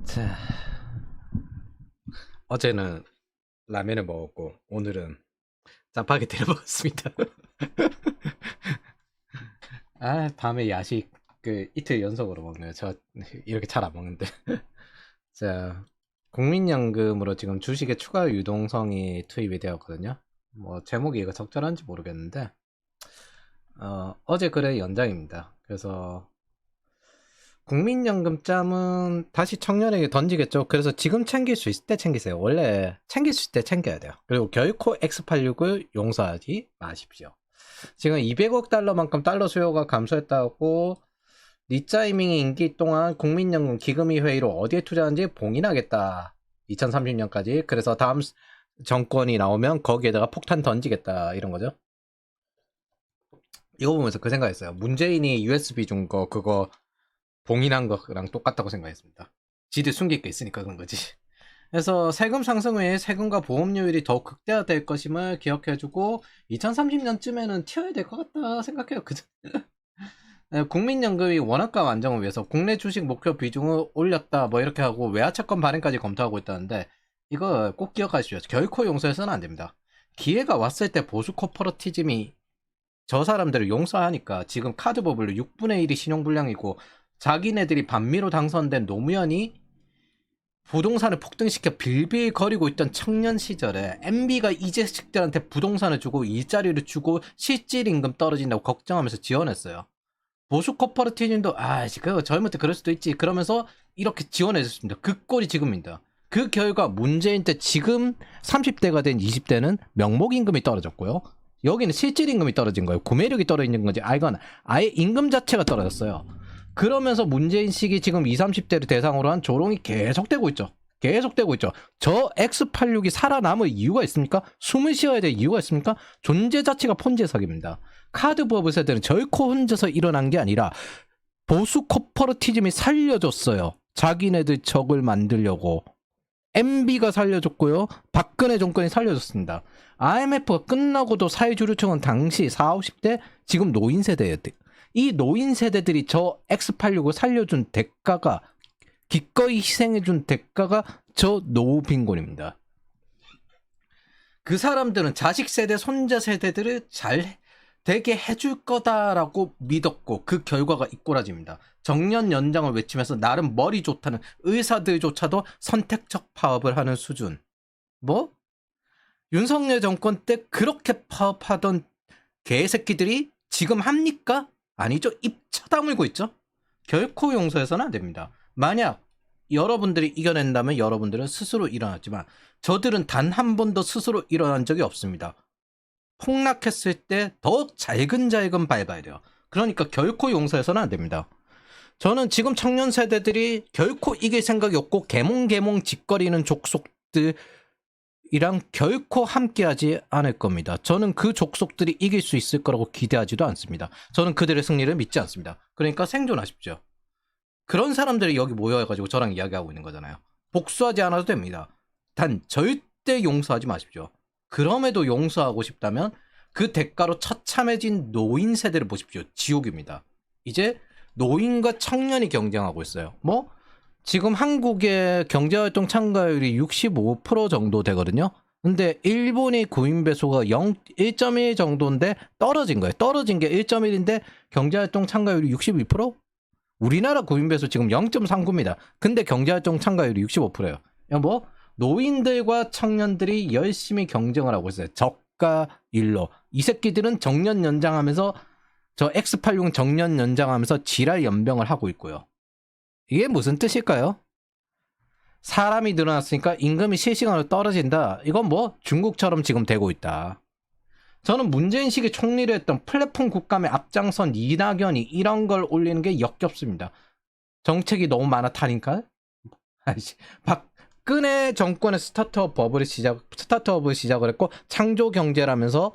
자, 어제는 라면을 먹었고 오늘은 짜파게티를 먹었습니다. 아, 밤에 야식 이틀 연속으로 먹네요. 저 이렇게 잘 안 먹는데. 자, 국민연금으로 지금 주식의 추가 유동성이 투입이 되었거든요. 뭐 제목이 이거 적절한지 모르겠는데 어제 글의 연장입니다. 그래서 국민연금짬은 다시 청년에게 던지겠죠. 그래서 지금 챙길 수 있을 때 챙기세요. 원래 챙길 수 있을 때 챙겨야 돼요. 그리고 결코 X86을 용서하지 마십시오. 지금 200억 달러만큼 달러 수요가 감소했다고 리짜이밍이 임기 동안 국민연금 기금위 회의로 어디에 투자하는지 봉인하겠다. 2030년까지. 그래서 다음 정권이 나오면 거기에다가 폭탄 던지겠다. 이런 거죠. 이거 보면서 그 생각했어요. 문재인이 USB 준 거 그거 봉인한 거랑 똑같다고 생각했습니다. 지들 숨길 게 있으니까 그런 거지. 그래서 세금 상승 외에 세금과 보험료율이 더욱 극대화될 것임을 기억해주고 2030년쯤에는 튀어야 될 것 같다 생각해요. 그죠? 국민연금이 원화가 안정을 위해서 국내 주식 목표 비중을 올렸다 뭐 이렇게 하고 외화채권 발행까지 검토하고 있다는데 이거 꼭 기억하십시오. 결코 용서해서는 안 됩니다. 기회가 왔을 때 보수 코퍼러티즘이 저 사람들을 용서하니까 지금 카드 버블로 6분의 1이 신용불량이고 자기네들이 반미로 당선된 노무현이 부동산을 폭등시켜 빌빌거리고 있던 청년 시절에 MB가 이 자식들한테 부동산을 주고 일자리를 주고 실질 임금 떨어진다고 걱정하면서 지원했어요. 보수 코퍼레티즘도 그거 젊을 때 그럴 수도 있지 그러면서 이렇게 지원해줬습니다. 그 꼴이 지금입니다. 그 결과 문재인 때 지금 30대가 된 20대는 명목임금이 떨어졌고요. 여기는 실질 임금이 떨어진 거예요. 구매력이 떨어지는 거지. 이건 아예 임금 자체가 떨어졌어요. 그러면서 문재인 시기 지금 20, 30대를 대상으로 한 조롱이 계속되고 있죠. 계속되고 있죠. 저 X86이 살아남을 이유가 있습니까? 숨을 쉬어야 될 이유가 있습니까? 존재 자체가 폰지의 사기입니다. 카드 버블 세대는 결코 혼자서 일어난 게 아니라 보수 코퍼러티즘이 살려줬어요. 자기네들 적을 만들려고. MB가 살려줬고요. 박근혜 정권이 살려줬습니다. IMF가 끝나고도 사회주류층은 당시 40, 50대 지금 노인 세대예요. 이 노인 세대들이 저 X86을 살려준 대가가 기꺼이 희생해준 대가가 저 노후 빈곤입니다. 그 사람들은 자식 세대, 손자 세대들을 잘 되게 해줄 거다라고 믿었고 그 결과가 이 꼬라집니다. 정년 연장을 외치면서 나름 머리 좋다는 의사들조차도 선택적 파업을 하는 수준. 뭐? 윤석열 정권 때 그렇게 파업하던 개새끼들이 지금 합니까? 아니죠. 입 쳐다물고 있죠. 결코 용서해서는 안 됩니다. 만약 여러분들이 이겨낸다면 여러분들은 스스로 일어났지만 저들은 단 한 번도 스스로 일어난 적이 없습니다. 폭락했을 때 더 잘근잘근 밟아야 돼요. 그러니까 결코 용서해서는 안 됩니다. 저는 지금 청년 세대들이 결코 이길 생각이 없고 개몽개몽 짓거리는 족속들이랑 결코 함께하지 않을 겁니다. 저는 그 족속들이 이길 수 있을 거라고 기대하지도 않습니다. 저는 그들의 승리를 믿지 않습니다. 그러니까 생존하십시오. 그런 사람들이 여기 모여가지고 저랑 이야기하고 있는 거잖아요. 복수하지 않아도 됩니다. 단 절대 용서하지 마십시오. 그럼에도 용서하고 싶다면 그 대가로 처참해진 노인 세대를 보십시오. 지옥입니다. 이제 노인과 청년이 경쟁하고 있어요. 뭐 지금 한국의 경제활동 참가율이 65% 정도 되거든요. 근데 일본의 구인 배수가 1.1 정도인데 떨어진 거예요. 떨어진 게 1.1인데 경제활동 참가율이 62%? 우리나라 구인 배수 지금 0.39입니다. 근데 경제활동 참가율이 65%예요. 뭐 노인들과 청년들이 열심히 경쟁을 하고 있어요. 저가 일로. 이 새끼들은 정년 연장하면서 저 X86 정년 연장하면서 지랄 연병을 하고 있고요. 이게 무슨 뜻일까요? 사람이 늘어났으니까 임금이 실시간으로 떨어진다. 이건 뭐 중국처럼 지금 되고 있다. 저는 문재인 시기 총리를 했던 플랫폼 국감에 앞장선 이낙연이 이런 걸 올리는 게 역겹습니다. 정책이 너무 많아타니까. 박근혜 정권의 스타트업을 시작을 했고 창조 경제라면서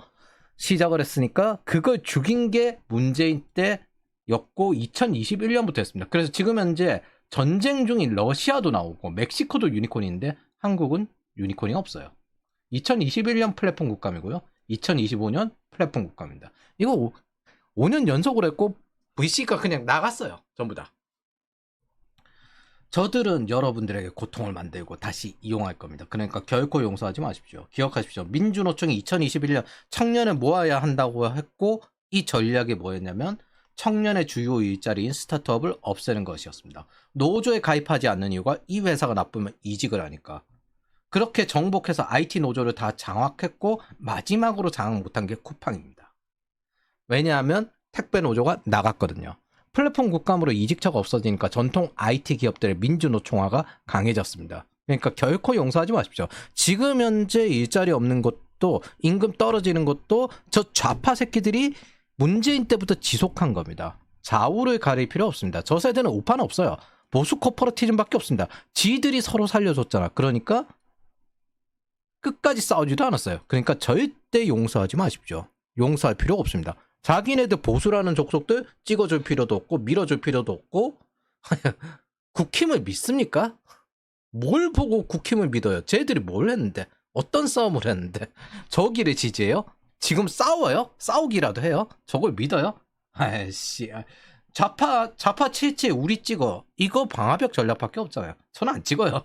시작을 했으니까 그걸 죽인 게 문재인 때였고 2021년부터 했습니다. 그래서 지금 현재 전쟁 중인 러시아도 나오고 멕시코도 유니콘인데 한국은 유니콘이 없어요. 2021년 플랫폼 국감이고요. 2025년 플랫폼 국감입니다. 이거 5년 연속으로 했고 VC가 그냥 나갔어요. 전부 다. 저들은 여러분들에게 고통을 만들고 다시 이용할 겁니다. 그러니까 결코 용서하지 마십시오. 기억하십시오. 민주노총이 2021년 청년을 모아야 한다고 했고 이 전략이 뭐였냐면 청년의 주요 일자리인 스타트업을 없애는 것이었습니다. 노조에 가입하지 않는 이유가 이 회사가 나쁘면 이직을 하니까. 그렇게 정복해서 IT 노조를 다 장악했고 마지막으로 장악 못한 게 쿠팡입니다. 왜냐하면 택배 노조가 나갔거든요. 플랫폼 국감으로 이직처가 없어지니까 전통 IT 기업들의 민주노총화가 강해졌습니다. 그러니까 결코 용서하지 마십시오. 지금 현재 일자리 없는 것도 임금 떨어지는 것도 저 좌파 새끼들이 문재인 때부터 지속한 겁니다. 좌우를 가릴 필요 없습니다. 저 세대는 우파는 없어요. 보수 코퍼러티즘밖에 없습니다. 지들이 서로 살려줬잖아. 그러니까 끝까지 싸우지도 않았어요. 그러니까 절대 용서하지 마십시오. 용서할 필요가 없습니다. 자기네들 보수라는 족속들 찍어줄 필요도 없고 밀어줄 필요도 없고 국힘을 믿습니까? 뭘 보고 국힘을 믿어요? 쟤들이 뭘 했는데? 어떤 싸움을 했는데? 저기를 지지해요? 지금 싸워요? 싸우기라도 해요? 저걸 믿어요? 아이씨, 좌파 77 우리 찍어. 이거 방화벽 전략밖에 없잖아요. 저는 안 찍어요.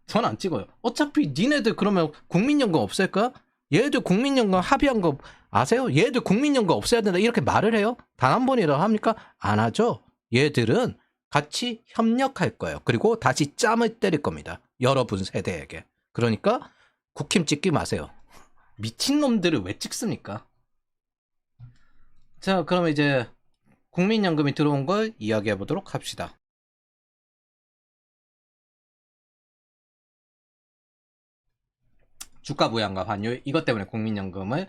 저는 안 찍어요. 어차피 니네들 그러면 국민연금 없앨까? 얘들 국민연금 합의한 거 아세요? 얘들 국민연금 없애야 된다 이렇게 말을 해요? 단 한 번이라도 합니까? 안 하죠. 얘들은 같이 협력할 거예요. 그리고 다시 짬을 때릴 겁니다. 여러분 세대에게. 그러니까 국힘 찍기 마세요. 미친놈들을 왜 찍습니까? 자, 그러면 이제 국민연금이 들어온 걸 이야기해 보도록 합시다. 주가 부양과 환율, 이것 때문에 국민연금을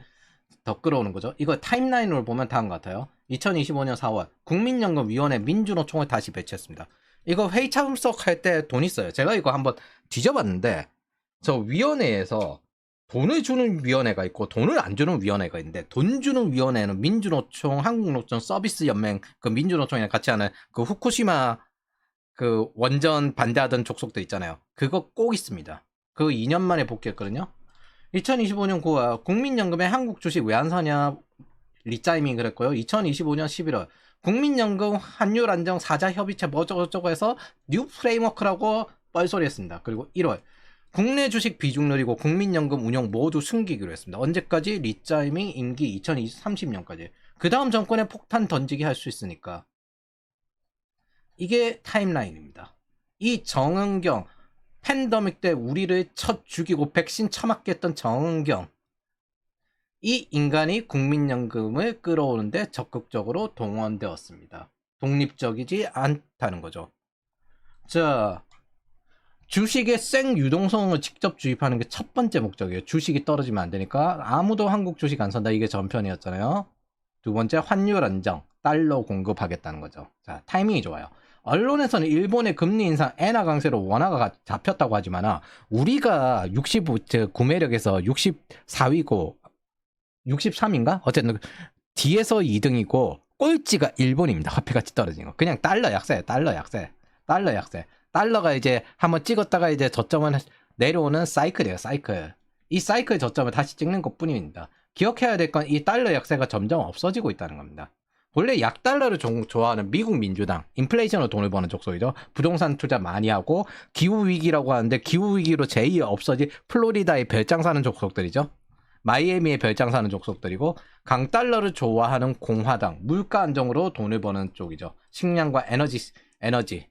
더 끌어오는 거죠. 이거 타임라인으로 보면 다음 같아요. 2025년 4월 국민연금위원회 민주노총을 다시 배치했습니다. 이거 회의 참석할 때 돈 있어요. 제가 이거 한번 뒤져봤는데 저 위원회에서 돈을 주는 위원회가 있고 돈을 안 주는 위원회가 있는데 돈 주는 위원회는 민주노총, 한국노총 서비스연맹, 그 민주노총이랑 같이 하는 그 후쿠시마 그 원전 반대하던 족속들 있잖아요. 그거 꼭 있습니다. 그거 2년 만에 복귀했거든요. 2025년 9월 국민연금의 한국 주식 왜 안 사냐 리짜이밍 그랬고요. 2025년 11월 국민연금 환율 안정 사자 협의체 뭐저쩌고 해서 뉴 프레임워크라고 뻘소리 했습니다. 그리고 1월 국내 주식 비중 늘리고 국민연금 운영 모두 숨기기로 했습니다. 언제까지? 리짜이밍 임기 2030년까지. 그 다음 정권에 폭탄 던지기 할 수 있으니까. 이게 타임라인입니다. 이 정은경 팬데믹 때 우리를 쳐 죽이고 백신 처맞게 했던 정은경, 이 인간이 국민연금을 끌어오는데 적극적으로 동원되었습니다. 독립적이지 않다는 거죠. 자, 주식의 생 유동성을 직접 주입하는 게 첫 번째 목적이에요. 주식이 떨어지면 안 되니까 아무도 한국 주식 안 산다. 이게 전편이었잖아요. 두 번째, 환율 안정, 달러 공급하겠다는 거죠. 자, 타이밍이 좋아요. 언론에서는 일본의 금리 인상 엔화 강세로 원화가 잡혔다고 하지만 우리가 65 구매력에서 64위고 63인가? 어쨌든 뒤에서 2등이고 꼴찌가 일본입니다. 화폐가치 떨어진 거. 그냥 달러 약세, 달러 약세, 달러 약세. 달러가 이제 한번 찍었다가 이제 저점을 내려오는 사이클이에요. 사이클. 이 사이클 저점을 다시 찍는 것 뿐입니다. 기억해야 될 건 이 달러 약세가 점점 없어지고 있다는 겁니다. 원래 약달러를 좋아하는 미국 민주당, 인플레이션으로 돈을 버는 족속이죠. 부동산 투자 많이 하고 기후위기라고 하는데 기후위기로 제2 없어진 플로리다의 별장 사는 족속들이죠. 마이애미의 별장 사는 족속들이고 강달러를 좋아하는 공화당, 물가 안정으로 돈을 버는 쪽이죠. 식량과 에너지.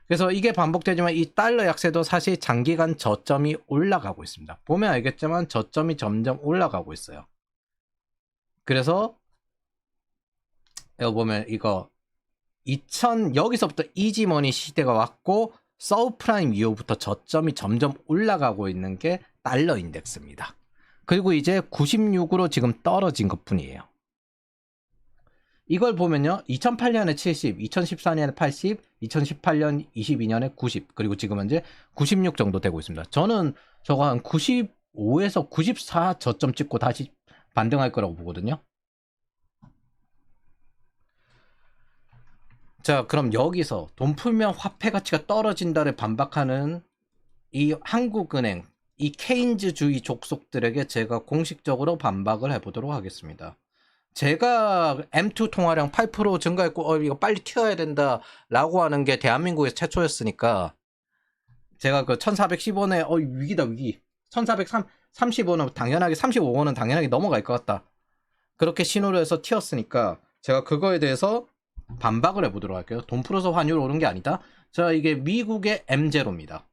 그래서 이게 반복되지만 이 달러 약세도 사실 장기간 저점이 올라가고 있습니다. 보면 알겠지만 저점이 점점 올라가고 있어요. 그래서 여기 보면 이거 여기서부터 이지머니 시대가 왔고 서브프라임 이후부터 저점이 점점 올라가고 있는 게 달러 인덱스입니다. 그리고 이제 96으로 지금 떨어진 것 뿐이에요. 이걸 보면요. 2008년에 70, 2014년에 80, 2018년 22년에 90, 그리고 지금 현재 96 정도 되고 있습니다. 저는 저거 한 95에서 94 저점 찍고 다시 반등할 거라고 보거든요. 자, 그럼 여기서 돈 풀면 화폐 가치가 떨어진다를 반박하는 이 한국은행, 이 케인즈주의 족속들에게 제가 공식적으로 반박을 해보도록 하겠습니다. 제가 M2 통화량 8% 증가했고 이거 빨리 튀어야 된다라고 하는 게 대한민국에서 최초였으니까 제가 그 1410원에 위기다 위기 1430원은 당연하게 35원은 당연하게 넘어갈 것 같다 그렇게 신호를 해서 튀었으니까 제가 그거에 대해서 반박을 해보도록 할게요. 돈 풀어서 환율 오른 게 아니다. 자, 이게 미국의 M0입니다.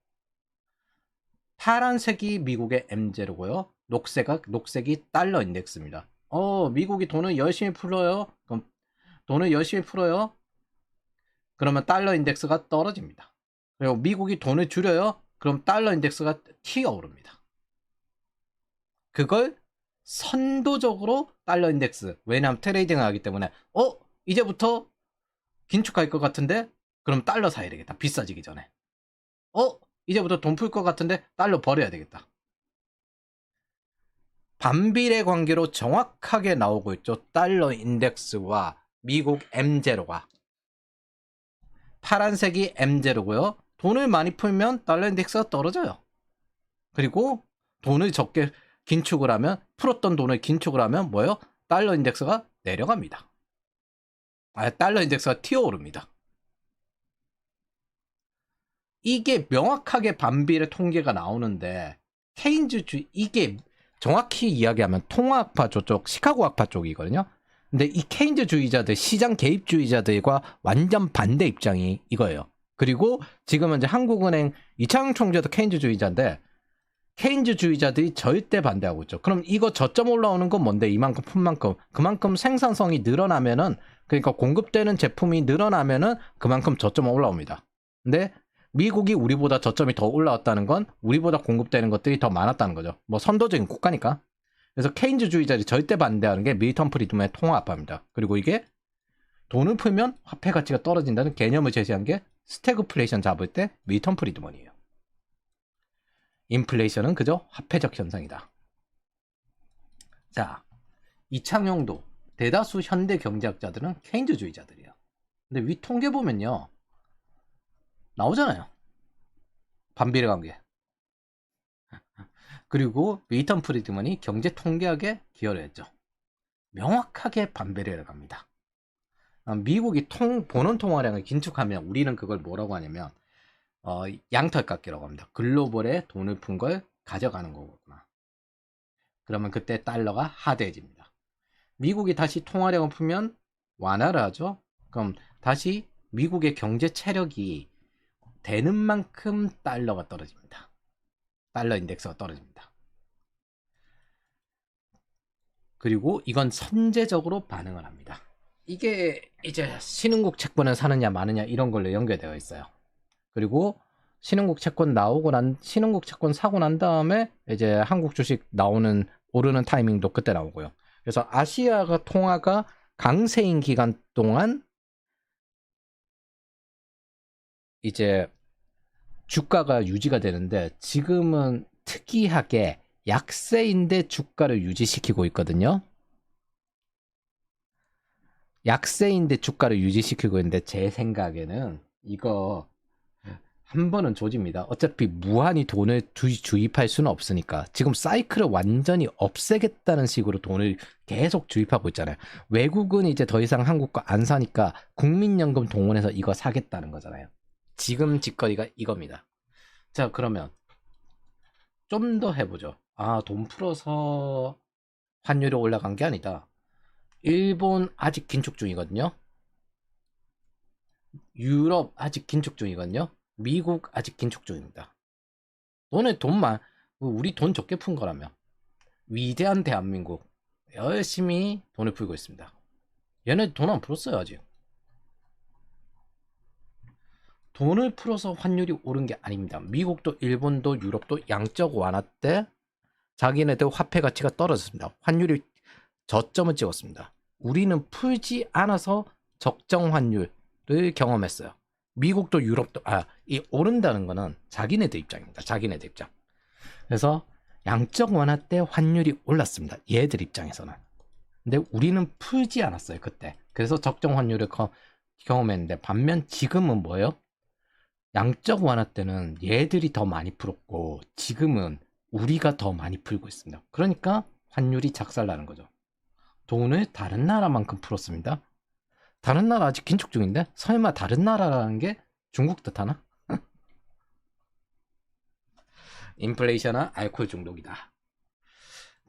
파란색이 미국의 M0고요. 녹색이 달러 인덱스입니다. 미국이 돈을 열심히 풀어요. 그럼 돈을 열심히 풀어요. 그러면 달러 인덱스가 떨어집니다. 그리고 미국이 돈을 줄여요. 그럼 달러 인덱스가 튀어오릅니다. 그걸 선도적으로 달러 인덱스, 왜냐하면 트레이딩을 하기 때문에 이제부터 긴축할 것 같은데 그럼 달러 사야 되겠다. 비싸지기 전에. 이제부터 돈 풀 것 같은데 달러 버려야 되겠다. 반비례 관계로 정확하게 나오고 있죠. 달러 인덱스와 미국 M0가. 파란색이 M0고요. 돈을 많이 풀면 달러 인덱스가 떨어져요. 그리고 돈을 적게 긴축을 하면 풀었던 돈을 긴축을 하면 뭐예요? 달러 인덱스가 내려갑니다. 달러 인덱스가 튀어오릅니다. 이게 명확하게 반비례 통계가 나오는데 케인즈주의 이게 정확히 이야기하면 통화학파 저쪽 시카고학파 쪽이거든요. 근데 이 케인즈주의자들 시장 개입주의자들과 완전 반대 입장이 이거예요. 그리고 지금은 이제 한국은행 이창용 총재도 케인즈주의자인데 케인즈주의자들이 절대 반대하고 있죠. 그럼 이거 저점 올라오는 건 뭔데? 이만큼 푼만큼 그만큼 생산성이 늘어나면은 그러니까 공급되는 제품이 늘어나면은 그만큼 저점 올라옵니다. 근데 미국이 우리보다 저점이 더 올라왔다는 건 우리보다 공급되는 것들이 더 많았다는 거죠. 뭐 선도적인 국가니까. 그래서 케인즈주의자들이 절대 반대하는 게 밀턴 프리드먼의 통화합파입니다. 그리고 이게 돈을 풀면 화폐 가치가 떨어진다는 개념을 제시한 게 스태그플레이션 잡을 때 밀턴 프리드먼이에요. 인플레이션은 그저 화폐적 현상이다. 자, 이창용도 대다수 현대 경제학자들은 케인즈주의자들이에요. 근데 위 통계 보면요. 나오잖아요. 반비례 관계. 그리고 밀턴 프리드먼이 경제 통계학에 기여를 했죠. 명확하게 반비례를 갑니다. 미국이 본원 통화량을 긴축하면 우리는 그걸 뭐라고 하냐면 양털깎기라고 합니다. 글로벌에 돈을 푼 걸 가져가는 거구나. 그러면 그때 달러가 하대해집니다. 미국이 다시 통화량을 풀면 완화를 하죠. 그럼 다시 미국의 경제 체력이 되는 만큼 달러가 떨어집니다. 달러 인덱스가 떨어집니다. 그리고 이건 선제적으로 반응을 합니다. 이게 이제 신흥국 채권을 사느냐 마느냐 이런 걸로 연결되어 있어요. 그리고 신흥국 채권 신흥국 채권 사고 난 다음에 이제 한국 주식 오르는 타이밍도 그때 나오고요. 그래서 아시아가 통화가 강세인 기간 동안 이제 주가가 유지가 되는데 지금은 특이하게 약세인데 주가를 유지시키고 있거든요. 약세인데 주가를 유지시키고 있는데 제 생각에는 이거 한 번은 조집니다. 어차피 무한히 돈을 주입할 수는 없으니까 지금 사이클을 완전히 없애겠다는 식으로 돈을 계속 주입하고 있잖아요. 외국은 이제 더 이상 한국 거 안 사니까 국민연금 동원해서 이거 사겠다는 거잖아요. 지금 짓거리가 이겁니다. 자, 그러면 좀 더 해보죠. 돈 풀어서 환율이 올라간 게 아니다. 일본 아직 긴축 중이거든요. 유럽 아직 긴축 중이거든요. 미국 아직 긴축 중입니다. 너네 우리 돈 적게 푼 거라며. 위대한 대한민국 열심히 돈을 풀고 있습니다. 얘네 돈 안 풀었어요 아직. 돈을 풀어서 환율이 오른 게 아닙니다. 미국도 일본도 유럽도 양적 완화 때 자기네들 화폐 가치가 떨어졌습니다. 환율이 저점을 찍었습니다. 우리는 풀지 않아서 적정 환율을 경험했어요. 미국도 유럽도 이 오른다는 거는 자기네들 입장입니다. 자기네들 입장. 그래서 양적 완화 때 환율이 올랐습니다. 얘들 입장에서는. 근데 우리는 풀지 않았어요 그때. 그래서 적정 환율을 경험했는데 반면 지금은 뭐예요? 양적 완화 때는 얘들이 더 많이 풀었고 지금은 우리가 더 많이 풀고 있습니다. 그러니까 환율이 작살나는 거죠. 돈을 다른 나라만큼 풀었습니다. 다른 나라 아직 긴축 중인데 설마 다른 나라라는 게 중국 뜻하나? 인플레이션은 알코올 중독이다.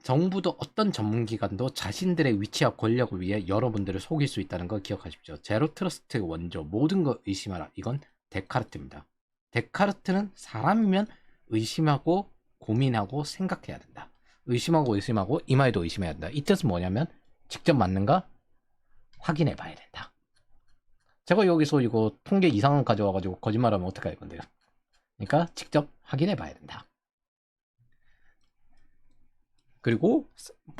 정부도 어떤 전문기관도 자신들의 위치와 권력을 위해 여러분들을 속일 수 있다는 걸 기억하십시오. 제로 트러스트 원조, 모든 걸 의심하라. 이건 데카르트입니다. 데카르트는 사람이면 의심하고 고민하고 생각해야 된다. 의심하고 이 말도 의심해야 된다. 이 뜻은 뭐냐면 직접 맞는가 확인해 봐야 된다. 제가 여기서 이거 통계 이상한 가져와가지고 거짓말하면 어떡할 건데요. 그러니까 직접 확인해 봐야 된다. 그리고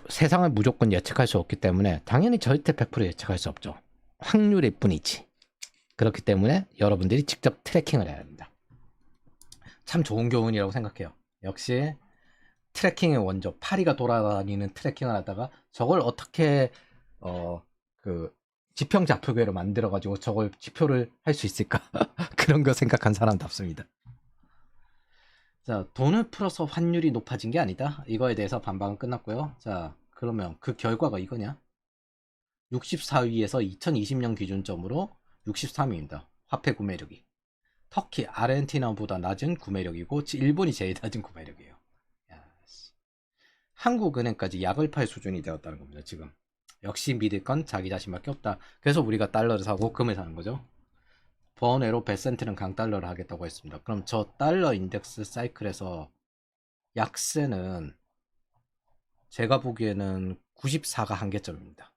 세상을 무조건 예측할 수 없기 때문에 당연히 절대 100% 예측할 수 없죠. 확률일 뿐이지. 그렇기 때문에 여러분들이 직접 트래킹을 해야 합니다. 참 좋은 교훈이라고 생각해요. 역시 트래킹의 원조, 파리가 돌아다니는 트래킹을 하다가 저걸 어떻게 그 지평 좌표계로 만들어가지고 저걸 지표를 할 수 있을까? 그런 거 생각한 사람답습니다. 자, 돈을 풀어서 환율이 높아진 게 아니다. 이거에 대해서 반박은 끝났고요. 자, 그러면 그 결과가 이거냐? 64위에서 2020년 기준점으로 63위입니다. 화폐 구매력이. 터키, 아르헨티나보다 낮은 구매력이고 일본이 제일 낮은 구매력이에요. 한국은행까지 약을 팔 수준이 되었다는 겁니다. 지금. 역시 믿을 건 자기 자신밖에 없다. 그래서 우리가 달러를 사고 금을 사는 거죠. 번외로 베센트는 강달러를 하겠다고 했습니다. 그럼 저 달러 인덱스 사이클에서 약세는 제가 보기에는 94가 한계점입니다.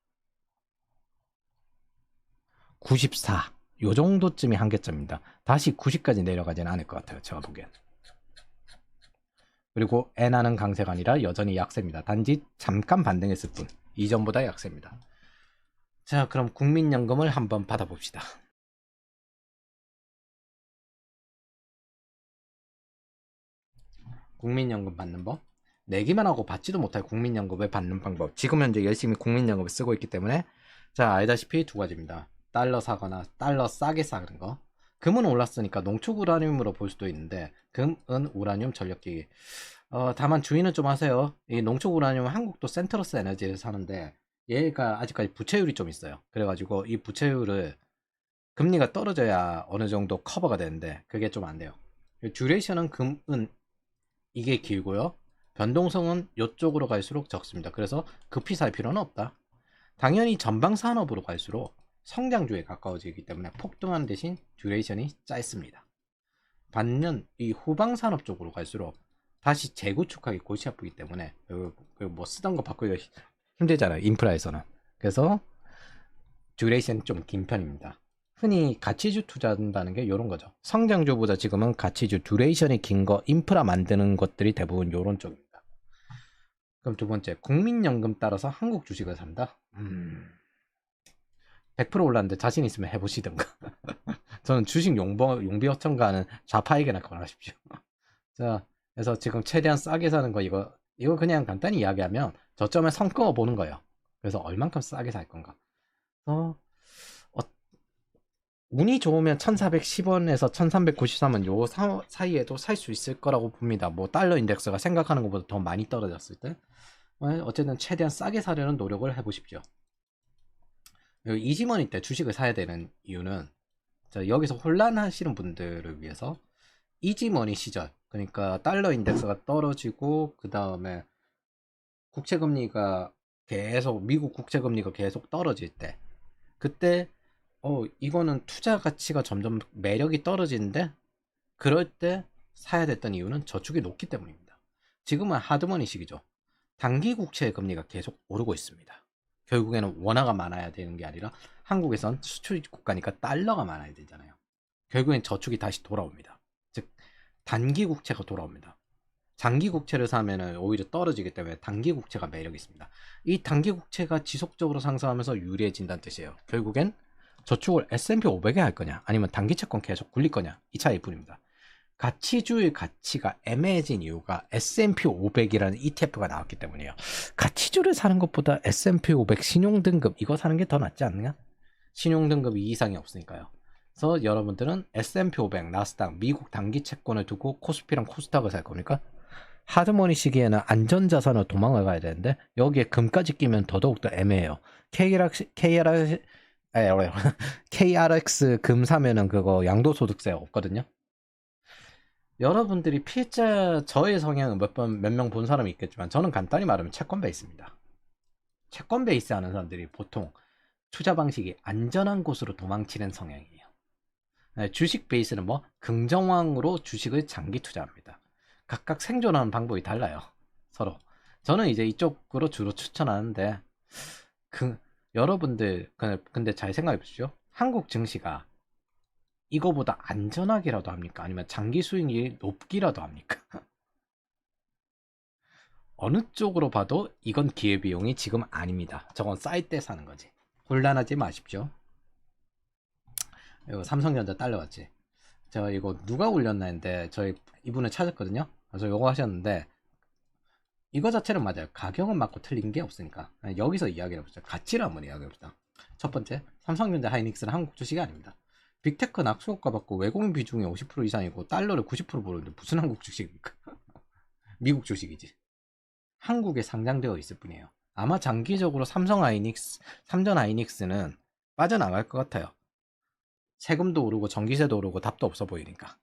94. 요 정도쯤이 한계점입니다. 다시 90까지 내려가지는 않을 것 같아요. 제가 보기엔. 그리고 엔화는 강세가 아니라 여전히 약세입니다. 단지 잠깐 반등했을 뿐. 이전보다 약세입니다. 자, 그럼 국민연금을 한번 받아봅시다. 국민연금 받는 법. 내기만 하고 받지도 못할 국민연금을 받는 방법. 지금 현재 열심히 국민연금을 쓰고 있기 때문에 자, 알다시피 두 가지입니다. 달러 사거나 달러 싸게 사는 거. 금은 올랐으니까 농축 우라늄으로 볼 수도 있는데 금은 우라늄 전력기기. 다만 주의는 좀 하세요. 이 농축 우라늄은 한국도 센트러스 에너지를 사는데 얘가 아직까지 부채율이 좀 있어요. 그래가지고 이 부채율을 금리가 떨어져야 어느 정도 커버가 되는데 그게 좀 안 돼요. 듀레이션은 금은 이게 길고요. 변동성은 이쪽으로 갈수록 적습니다. 그래서 급히 살 필요는 없다. 당연히 전방 산업으로 갈수록 성장주에 가까워지기 때문에 폭등하는 대신 듀레이션이 짧습니다. 반면 이 후방 산업 쪽으로 갈수록 다시 재구축하기 골치 아프기 때문에 뭐 쓰던 거 바꾸기가 힘들잖아요. 인프라에서는. 그래서 듀레이션이 좀 긴 편입니다. 흔히 가치주 투자한다는 게 이런 거죠. 성장주보다 지금은 가치주 듀레이션이 긴 거, 인프라 만드는 것들이 대부분 이런 쪽입니다. 그럼 두 번째, 국민연금 따라서 한국 주식을 산다? 100% 올랐는데 자신 있으면 해보시던가. 저는 주식 용비 어천가는 좌파에게나 권하십시오. 자, 그래서 지금 최대한 싸게 사는 거 이거 그냥 간단히 이야기하면 저점에 선 끊어 보는 거예요. 그래서 얼만큼 싸게 살 건가. 운이 좋으면 1410원에서 1393원 요 사이에도 살 수 있을 거라고 봅니다. 뭐 달러 인덱스가 생각하는 것보다 더 많이 떨어졌을 때. 어쨌든 최대한 싸게 사려는 노력을 해보십시오. 이지머니 때 주식을 사야 되는 이유는 여기서 혼란하시는 분들을 위해서 이지머니 시절, 그러니까 달러 인덱스가 떨어지고 그 다음에 국채금리가 미국 국채금리가 계속 떨어질 때, 그때 이거는 투자 가치가 점점 매력이 떨어지는데 그럴 때 사야 됐던 이유는 저축이 높기 때문입니다. 지금은 하드머니 시기죠. 단기 국채 금리가 계속 오르고 있습니다. 결국에는 원화가 많아야 되는 게 아니라 한국에선 수출 국가니까 달러가 많아야 되잖아요. 결국엔 저축이 다시 돌아옵니다. 즉 단기 국채가 돌아옵니다. 장기 국채를 사면은 오히려 떨어지기 때문에 단기 국채가 매력이 있습니다. 이 단기 국채가 지속적으로 상승하면서 유리해진다는 뜻이에요. 결국엔 저축을 S&P 500에 할 거냐 아니면 단기 채권 계속 굴릴 거냐, 이 차이일 뿐입니다. 가치주의 가치가 애매해진 이유가 S&P 500이라는 ETF가 나왔기 때문이에요. 가치주를 사는 것보다 S&P 500 신용등급 이거 사는 게 더 낫지 않느냐? 신용등급 이상이 없으니까요. 그래서 여러분들은 S&P 500, 나스닥, 미국 단기 채권을 두고 코스피랑 코스닥을 살 겁니까? 하드머니 시기에는 안전자산으로 도망을 가야 되는데 여기에 금까지 끼면 더더욱더 애매해요. KRX 금 사면은 그거 양도소득세 없거든요. 여러분들이 필자 저의 성향은 몇 명 본 사람이 있겠지만 저는 간단히 말하면 채권 베이스입니다. 채권 베이스 하는 사람들이 보통 투자 방식이 안전한 곳으로 도망치는 성향이에요. 주식 베이스는 뭐 긍정왕으로 주식을 장기 투자합니다. 각각 생존하는 방법이 달라요. 서로. 저는 이제 이쪽으로 주로 추천하는데 여러분들 근데 잘 생각해 보십시오. 한국 증시가 이거보다 안전하기라도 합니까? 아니면 장기 수익이 높기라도 합니까? 어느 쪽으로 봐도 이건 기회비용이 지금 아닙니다. 저건 쌀 때 사는 거지. 혼란하지 마십시오. 이거 삼성전자 딸려왔지. 제가 이거 누가 올렸나 했는데 저희 이분을 찾았거든요. 그래서 이거 하셨는데 이거 자체는 맞아요. 가격은 맞고 틀린 게 없으니까 여기서 이야기를 해보자. 가치를 한번 이야기해보자. 첫 번째, 삼성전자 하이닉스는 한국 주식이 아닙니다. 빅테크 낙수효과 받고 외국인 비중이 50% 이상이고 달러를 90% 보는데 무슨 한국 주식입니까? 미국 주식이지. 한국에 상장되어 있을 뿐이에요. 아마 장기적으로 삼전 하이닉스는 빠져나갈 것 같아요. 세금도 오르고 전기세도 오르고 답도 없어 보이니까.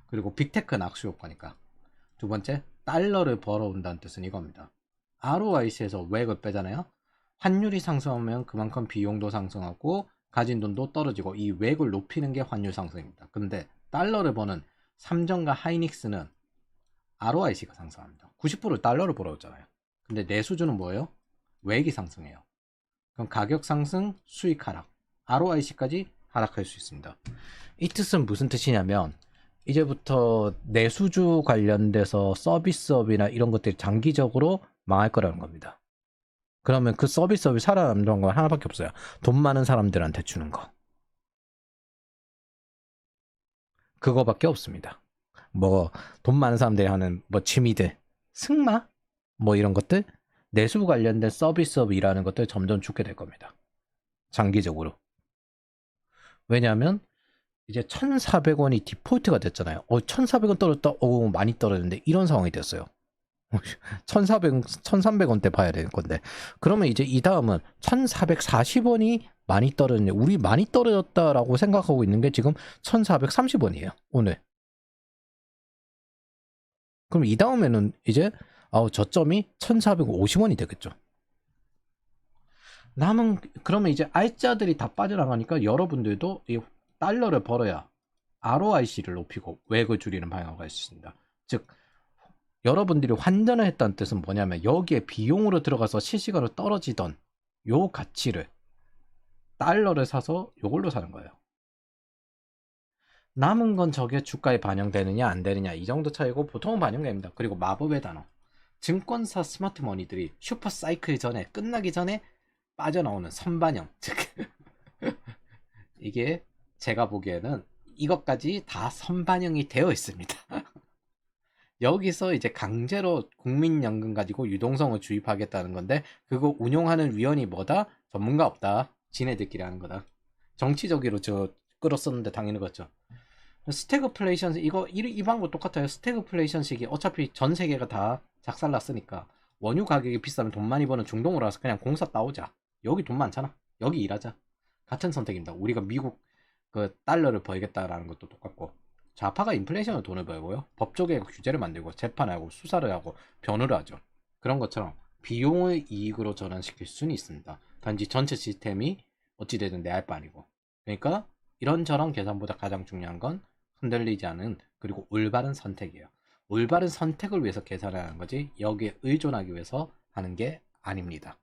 그리고 빅테크 낙수효과니까. 두 번째, 달러를 벌어온다는 뜻은 이겁니다. ROIC에서 외액을 빼잖아요. 환율이 상승하면 그만큼 비용도 상승하고 가진 돈도 떨어지고 이 외액을 높이는 게 환율 상승입니다. 근데 달러를 버는 삼전과 하이닉스는 ROIC가 상승합니다. 90% 달러를 벌어오잖아요. 근데 내 수준은 뭐예요? 외액이 상승해요. 그럼 가격 상승, 수익 하락, ROIC까지 하락할 수 있습니다. 이 뜻은 무슨 뜻이냐면 이제부터 내수주 관련돼서 서비스업이나 이런 것들이 장기적으로 망할 거라는 겁니다. 그러면 그 서비스업이 살아남는 건 하나밖에 없어요. 돈 많은 사람들한테 주는 거. 그거밖에 없습니다. 뭐 돈 많은 사람들이 하는 뭐 취미들, 승마 뭐 이런 것들, 내수 관련된 서비스업 일하는 것들 점점 죽게 될 겁니다. 장기적으로. 왜냐하면 이제 1,400원이 디폴트가 됐잖아요. 1,400원 떨어졌다. 많이 떨어졌는데 이런 상황이 됐어요. 1,300원대 봐야 될 건데. 그러면 이제 이 다음은 1,440원이 많이 떨어졌네. 우리 많이 떨어졌다라고 생각하고 있는 게 지금 1,430원이에요. 오늘. 그럼 이 다음에는 이제 저점이 1,450원이 되겠죠. 그러면 이제 알짜들이 다 빠져나가니까 여러분들도 이 달러를 벌어야 ROIC를 높이고 외액을 줄이는 방향으로 갈 수 있습니다. 즉 여러분들이 환전을 했다는 뜻은 뭐냐면 여기에 비용으로 들어가서 실시간으로 떨어지던 요 가치를 달러를 사서 요걸로 사는 거예요. 남은 건 저게 주가에 반영되느냐 안 되느냐 이 정도 차이고 보통은 반영됩니다. 그리고 마법의 단어. 증권사 스마트머니들이 슈퍼사이클 전에 끝나기 전에 빠져나오는 선반영. 즉 이게 제가 보기에는 이것까지 다 선반영이 되어 있습니다. 여기서 이제 강제로 국민연금 가지고 유동성을 주입하겠다는 건데 그거 운용하는 위원이 뭐다? 전문가 없다. 지네들끼리 하는 거다. 정치적으로 저 끌었었는데 당연히 그렇죠. 스태그플레이션 이거 이 방법 똑같아요. 스태그플레이션식이 어차피 전 세계가 다 작살났으니까 원유 가격이 비싸면 돈 많이 버는 중동으로 와서 그냥 공사 따오자. 여기 돈 많잖아. 여기 일하자. 같은 선택입니다. 우리가 미국 그 달러를 벌겠다라는 것도 똑같고 좌파가 인플레이션으로 돈을 벌고요. 법조계가 규제를 만들고 재판하고 수사를 하고 변호를 하죠. 그런 것처럼 비용을 이익으로 전환시킬 수는 있습니다. 단지 전체 시스템이 어찌되든 내 할 바 아니고. 그러니까 이런저런 계산보다 가장 중요한 건 흔들리지 않은 그리고 올바른 선택이에요. 올바른 선택을 위해서 계산하는 거지 여기에 의존하기 위해서 하는 게 아닙니다.